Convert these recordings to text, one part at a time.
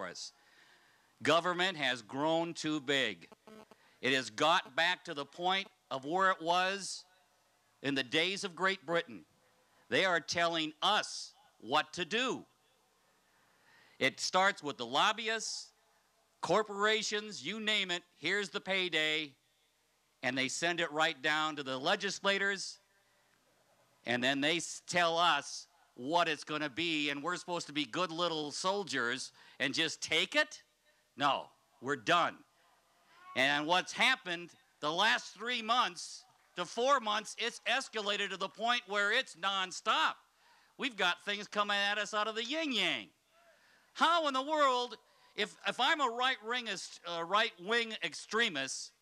for us. Government has grown too big. It has got back to the point of where it was in the days of Great Britain. They are telling us what to do. It starts with the lobbyists, corporations, you name it. Here's the payday, and they send it right down to the legislators, and then they tell us what it's going to be, and we're supposed to be good little soldiers and just take it? No, we're done. And what's happened the last 3 months to 4 months, it's escalated to the point where it's nonstop. We've got things coming at us out of the yin-yang. How in the world, if I'm a right-wing extremist,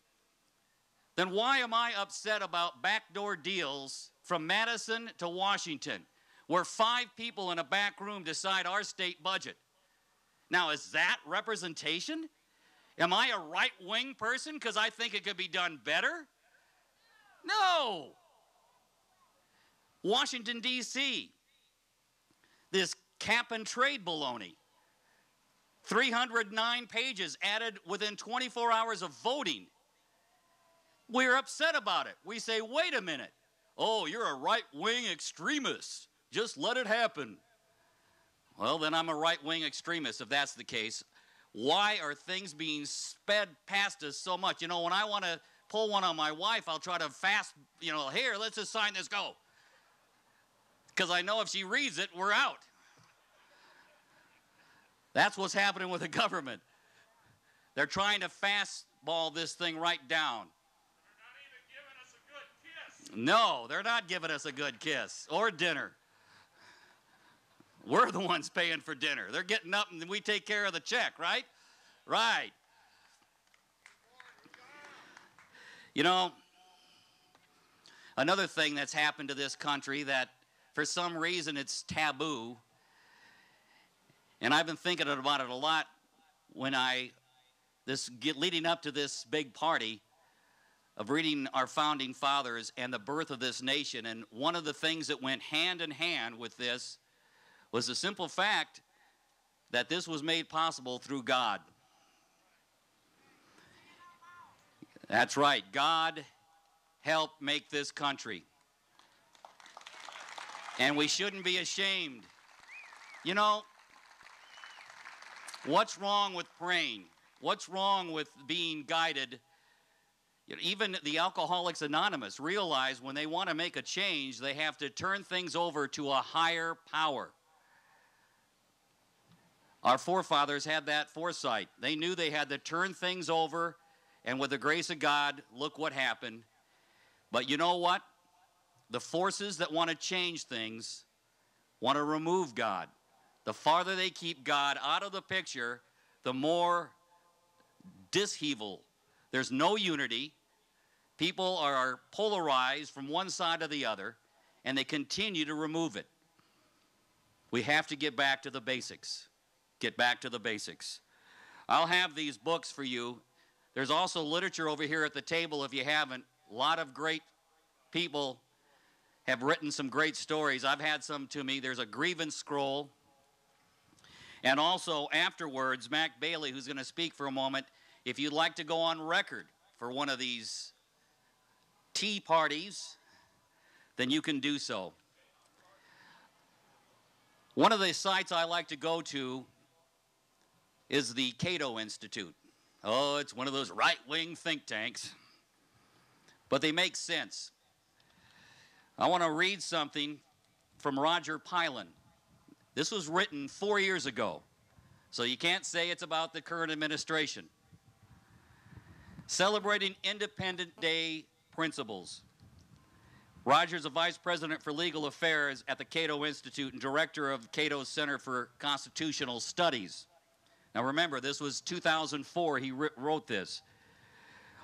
then why am I upset about backdoor deals from Madison to Washington, where 5 people in a back room decide our state budget? Now, is that representation? Am I a right-wing person because I think it could be done better? No. Washington, D.C., this cap and trade baloney. 309 pages added within 24 hours of voting. We're upset about it. We say, wait a minute. Oh, you're a right-wing extremist. Just let it happen. Well, then I'm a right-wing extremist if that's the case. Why are things being sped past us so much? You know, when I want to pull one on my wife, I'll try to here, let's just sign this, go. Because I know if she reads it, we're out. That's what's happening with the government. They're trying to fastball this thing right down. They're not even giving us a good kiss. No, they're not giving us a good kiss or dinner. We're the ones paying for dinner. They're getting up and we take care of the check, right? Right. You know, another thing that's happened to this country that for some reason it's taboo, and I've been thinking about it a lot when leading up to this big party of reading our founding fathers and the birth of this nation. And one of the things that went hand in hand with this was the simple fact that this was made possible through God. That's right. God helped make this country. And we shouldn't be ashamed. You know, what's wrong with praying? What's wrong with being guided? You know, even the Alcoholics Anonymous realize when they want to make a change, they have to turn things over to a higher power. Our forefathers had that foresight. They knew they had to turn things over, and with the grace of God, look what happened. But you know what? The forces that want to change things want to remove God. The farther they keep God out of the picture, the more dishevel. There's no unity. People are polarized from one side to the other, and they continue to remove it. We have to get back to the basics. Get back to the basics. I'll have these books for you. There's also literature over here at the table if you haven't. A lot of great people have written some great stories. I've had some to me. There's a grievance scroll. And also afterwards, Mac Bailey, who's going to speak for a moment, if you'd like to go on record for one of these tea parties, then you can do so. One of the sites I like to go to is the Cato Institute. Oh, it's one of those right-wing think tanks, but they make sense. I want to read something from Roger Pilon. This was written 4 years ago, so you can't say it's about the current administration. Celebrating Independence Day principles. Roger's a vice president for legal affairs at the Cato Institute and director of Cato's Center for Constitutional Studies. Now remember, this was 2004 he wrote this.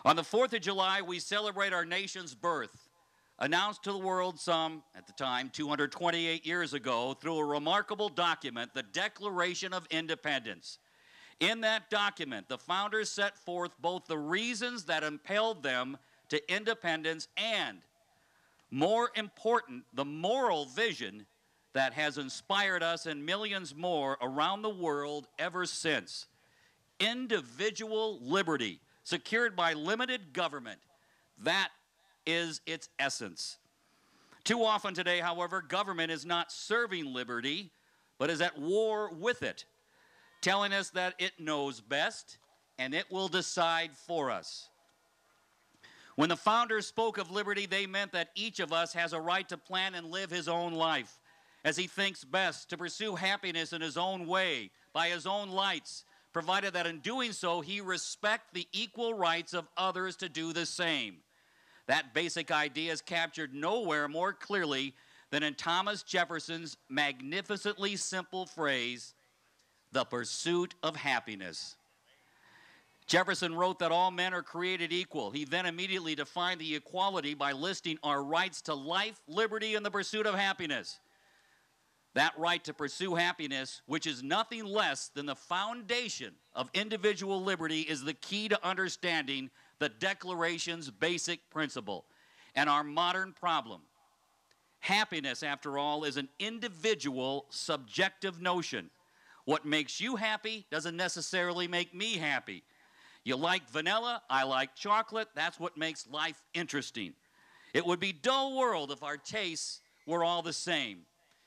On the 4th of July, we celebrate our nation's birth, announced to the world some, at the time, 228 years ago, through a remarkable document, the Declaration of Independence. In that document, the founders set forth both the reasons that impelled them to independence and, more important, the moral vision that has inspired us and millions more around the world ever since. Individual liberty, secured by limited government. That is its essence. Too often today, however, government is not serving liberty, but is at war with it, telling us that it knows best and it will decide for us. When the founders spoke of liberty, they meant that each of us has a right to plan and live his own life as he thinks best, to pursue happiness in his own way, by his own lights, provided that in doing so he respect the equal rights of others to do the same. That basic idea is captured nowhere more clearly than in Thomas Jefferson's magnificently simple phrase, the pursuit of happiness. Jefferson wrote that all men are created equal. He then immediately defined the equality by listing our rights to life, liberty, and the pursuit of happiness. That right to pursue happiness, which is nothing less than the foundation of individual liberty, is the key to understanding the Declaration's basic principle and our modern problem. Happiness, after all, is an individual, subjective notion. What makes you happy doesn't necessarily make me happy. You like vanilla, I like chocolate. That's what makes life interesting. It would be a dull world if our tastes were all the same.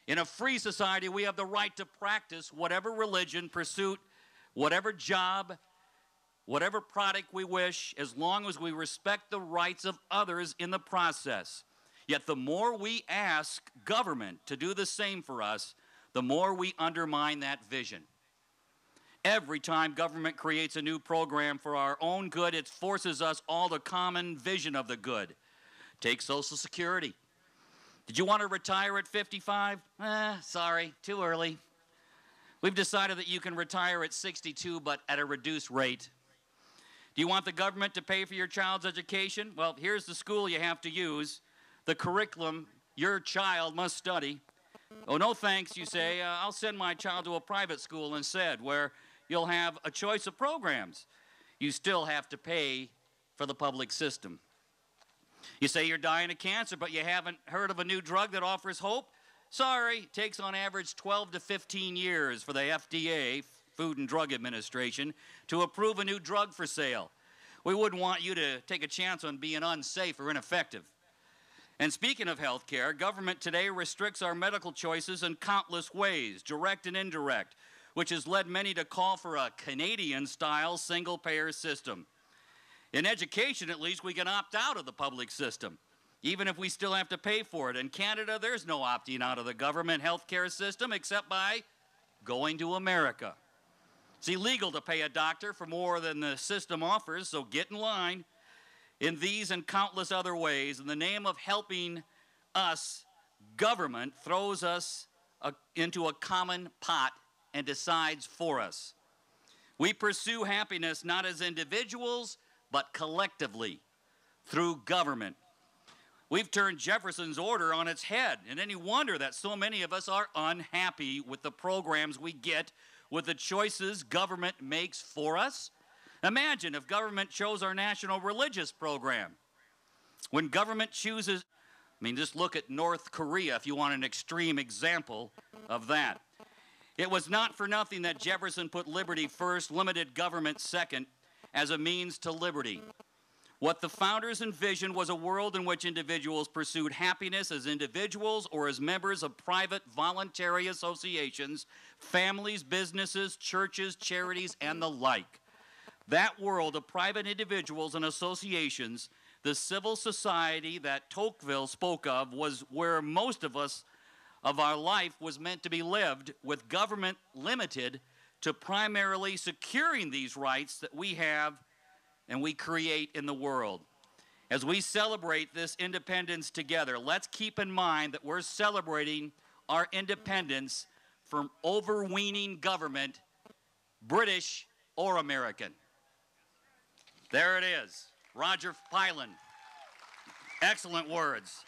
In a free society, we have the right to practice whatever religion, pursuit, whatever job, whatever product we wish, as long as we respect the rights of others in the process. Yet the more we ask government to do the same for us, the more we undermine that vision. Every time government creates a new program for our own good, it forces us all to common vision of the good. Take Social Security. Did you want to retire at 55? Sorry, too early. We've decided that you can retire at 62, but at a reduced rate. Do you want the government to pay for your child's education? Well, here's the school you have to use, the curriculum your child must study. Oh, no thanks, you say. I'll send my child to a private school instead, where you'll have a choice of programs. You still have to pay for the public system. You say you're dying of cancer, but you haven't heard of a new drug that offers hope? Sorry, it takes on average 12 to 15 years for the FDA, Food and Drug Administration, to approve a new drug for sale. We wouldn't want you to take a chance on being unsafe or ineffective. And speaking of health care, government today restricts our medical choices in countless ways, direct and indirect, which has led many to call for a Canadian-style single-payer system. In education, at least, we can opt out of the public system, even if we still have to pay for it. In Canada, there's no opting out of the government health care system except by going to America. It's illegal to pay a doctor for more than the system offers, so get in line. In these and countless other ways, in the name of helping us, government throws us into a common pot and decides for us. We pursue happiness not as individuals, but collectively through government. We've turned Jefferson's order on its head, and any wonder that so many of us are unhappy with the programs we get, with the choices government makes for us? Imagine if government chose our national religious program. When government chooses, just look at North Korea if you want an extreme example of that. It was not for nothing that Jefferson put liberty first, limited government second, as a means to liberty. What the founders envisioned was a world in which individuals pursued happiness as individuals or as members of private voluntary associations, families, businesses, churches, charities, and the like. That world of private individuals and associations, the civil society that Tocqueville spoke of, was where most of our life was meant to be lived, with government limited to primarily securing these rights that we have and we create in the world. As we celebrate this independence together, let's keep in mind that we're celebrating our independence from overweening government, British or American. There it is. Roger Pylon. Excellent words.